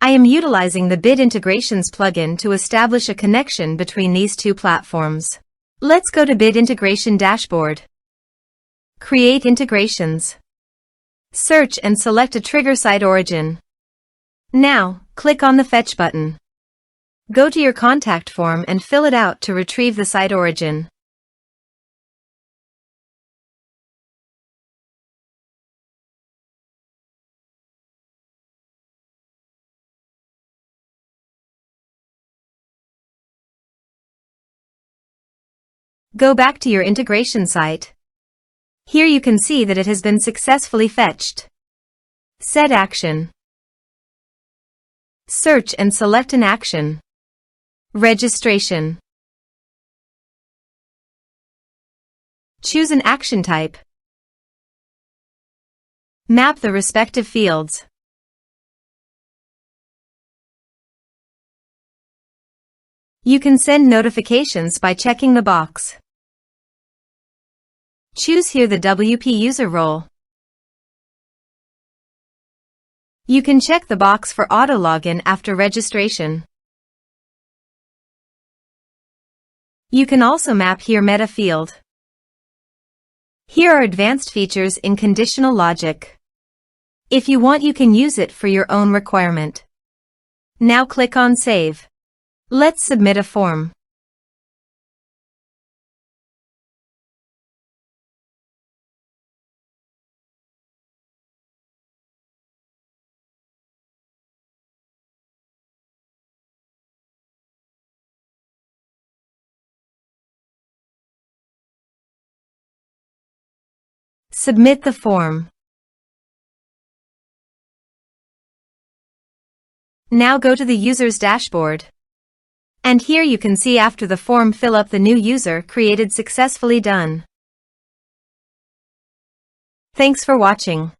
I am utilizing the Bit Integrations plugin to establish a connection between these two platforms. Let's go to Bit Integration Dashboard. Create integrations. Search and select a trigger SiteOrigin. Now, click on the Fetch button. Go to your contact form and fill it out to retrieve the SiteOrigin. Go back to your integration site. Here you can see that it has been successfully fetched. Set action. Search and select an action. Registration. Choose an action type. Map the respective fields. You can send notifications by checking the box. Choose here the WP user role. You can check the box for auto login after registration. You can also map here meta field. Here are advanced features in conditional logic. If you want, you can use it for your own requirement. Now click on Save. Let's submit a form. Submit the form. Now go to the user's dashboard. And here you can see after the form fill up the new user created successfully done. Thanks for watching.